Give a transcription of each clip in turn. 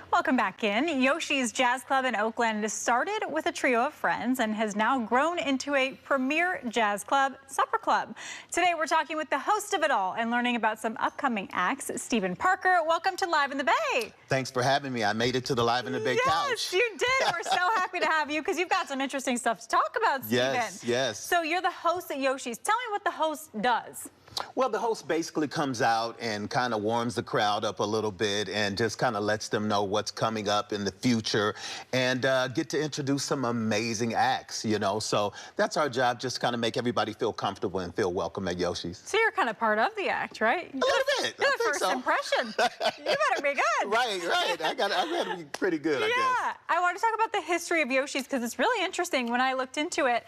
Welcome back in. Yoshi's Jazz Club in Oakland started with a trio of friends and has now grown into a premier jazz club, supper club. Today we're talking with the host of it all and learning about some upcoming acts. Stephen Parker, welcome to Live in the Bay. Thanks for having me. I made it to the Live in the Bay couch. Yes, you did. We're so happy to have you because you've got some interesting stuff to talk about, Stephen. Yes. So you're the host at Yoshi's. Tell me what the host does. Well, the host basically comes out and kind of warms the crowd up a little bit and just kind of lets them know what's coming up in the future and get to introduce some amazing acts, you know. So that's our job, just kind of make everybody feel comfortable and feel welcome at Yoshi's. So you're kind of part of the act, right? A little bit. You're the first impression. You better be good. Right. I got to be pretty good, I guess. Yeah. I want to talk about the history of Yoshi's because it's really interesting when I looked into it.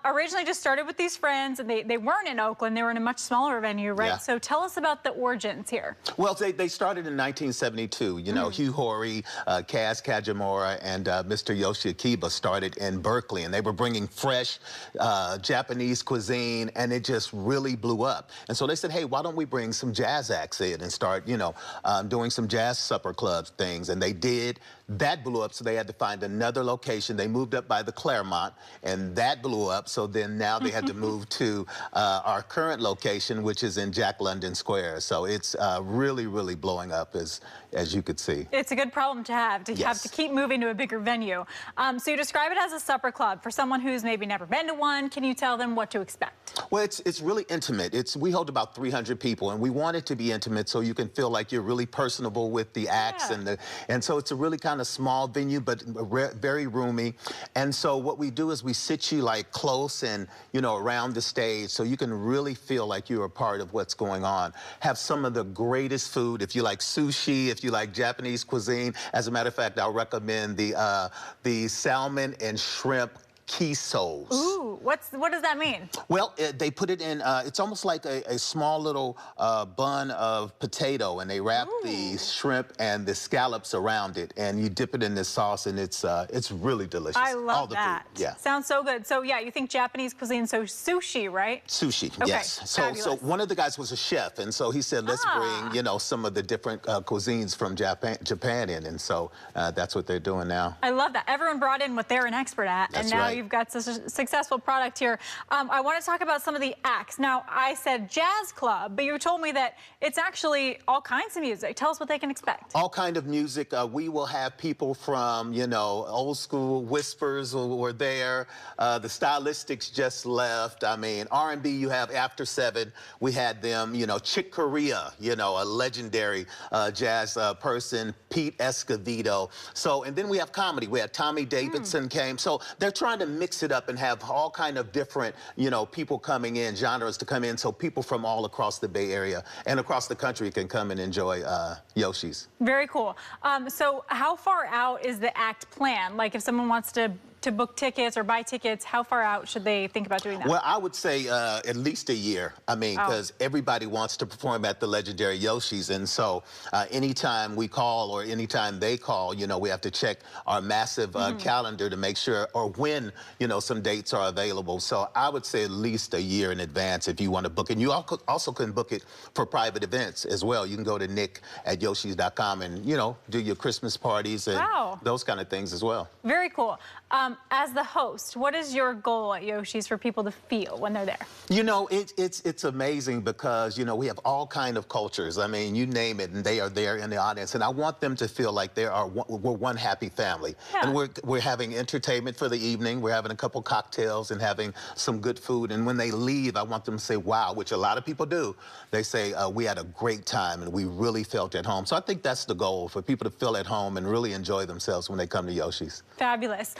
Originally just started with these friends, and they weren't in Oakland. They were in a much smaller venue, right? Yeah. So tell us about the origins here. Well, they started in 1972. You know, Hugh Horry, Rachael Maurer, and Mr. Yoshi Akiba started in Berkeley, and they were bringing fresh Japanese cuisine, and it just really blew up. And so they said, hey, why don't we bring some jazz acts in and start, you know, doing some jazz supper club things? And they did. That blew up, so they had to find another location. They moved up by the Claremont, and that blew up. So then now they had to move to our current location, which is in Jack London Square. So it's really blowing up, as you could see. It's a good problem to have to keep moving to a bigger venue. So you describe it as a supper club. For someone who's maybe never been to one, can you tell them what to expect? Well, it's really intimate. We hold about 300 people, and we want it to be intimate so you can feel like you're really personable with the acts, and so it's a really kind of small venue, but very roomy. And so what we do is we sit you like close and, you know, around the stage so you can really feel like you're a part of what's going on. Have some of the greatest food. If you like sushi, if you like Japanese cuisine, as a matter of fact, I'll recommend the salmon and shrimp quisos. Ooh, what does that mean? Well, they put it in, it's almost like a small little bun of potato, and they wrap the shrimp and the scallops around it, and you dip it in this sauce, and it's really delicious. I love all the that. Food. Yeah. Sounds so good. So yeah, you think Japanese cuisine, so sushi, right? Sushi, okay, yes. So one of the guys was a chef, and so he said, let's bring, you know, some of the different cuisines from Japan in, and so that's what they're doing now. I love that. Everyone brought in what they're an expert at, That's and now right. you've got such a successful product here. I want to talk about some of the acts. Now, I said jazz club, but you told me that it's actually all kinds of music. Tell us what they can expect. All kind of music. We will have people from, you know, old school Whispers were there. The Stylistics just left. I mean, R&B, you have After 7. We had them, you know, Chick Corea, you know, a legendary jazz person, Pete Escovedo. So, and then we have comedy. We had Tommy Davidson came. So they're trying to mix it up and have all kind of different, you know, people coming in, genres to come in, so people from all across the Bay Area and across the country can come and enjoy Yoshi's. Very cool. So how far out is the act plan? Like if someone wants to book tickets or buy tickets, how far out should they think about doing that? Well, I would say at least a year. I mean, because everybody wants to perform at the legendary Yoshi's, and so anytime we call or anytime they call, you know, we have to check our massive calendar to make sure, or when, you know, some dates are available. So I would say at least a year in advance if you want to book it. And you also can book it for private events as well. You can go to nick@yoshis.com and, you know, do your Christmas parties and those kind of things as well. Very cool. As the host, what is your goal at Yoshi's for people to feel when they're there? You know, it's amazing because, you know, we have all kind of cultures. I mean, you name it, and they are there in the audience. And I want them to feel like we're one happy family. Yeah. And we're having entertainment for the evening. We're having a couple cocktails and having some good food. And when they leave, I want them to say, wow, which a lot of people do. They say, we had a great time and we really felt at home. So I think that's the goal, for people to feel at home and really enjoy themselves when they come to Yoshi's. Fabulous.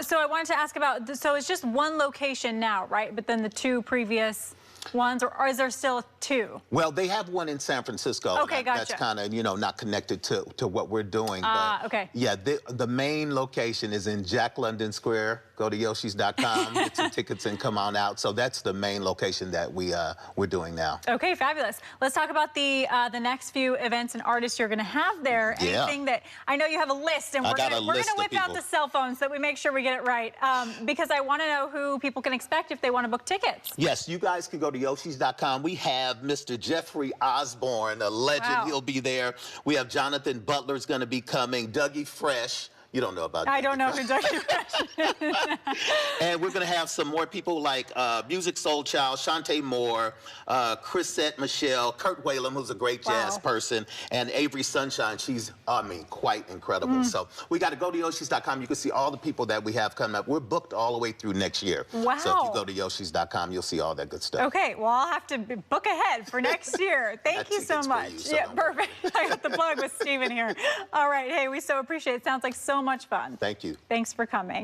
So I wanted to ask about, so it's just one location now, right? But then the two previous ones, or is there still two? Well, they have one in San Francisco. Okay, gotcha. That's kind of, you know, not connected to what we're doing. But okay. Yeah, the main location is in Jack London Square. Go to yoshis.com, get some tickets and come on out. So that's the main location that we're doing now. Okay, fabulous. Let's talk about the next few events and artists you're going to have there. Anything that, I know you have a list, and we're going to whip out the cell phone so that we make sure we get it right, because I want to know who people can expect if they want to book tickets. Yes, you guys can go to Yoshis.com. We have Mr. Jeffrey Osborne, a legend. Wow. He'll be there. We have Jonathan Butler's going to be coming. Dougie Fresh. You don't know about I Dougie don't know Fresh. who Dougie Fresh is. And we're going to have some more people like Music Soul Child, Shantae Moore, Chrisette Michelle, Kurt Whalum, who's a great jazz person, and Avery Sunshine. She's, quite incredible. So we got to go to Yoshis.com. You can see all the people that we have coming up. We're booked all the way through next year. Wow. So if you go to Yoshis.com, you'll see all that good stuff. Okay, well, I'll have to book ahead for next year. Thank you so much. Yeah, perfect. I got the plug with Steven here. All right, hey, we so appreciate it. Sounds like so much fun. Thank you. Thanks for coming.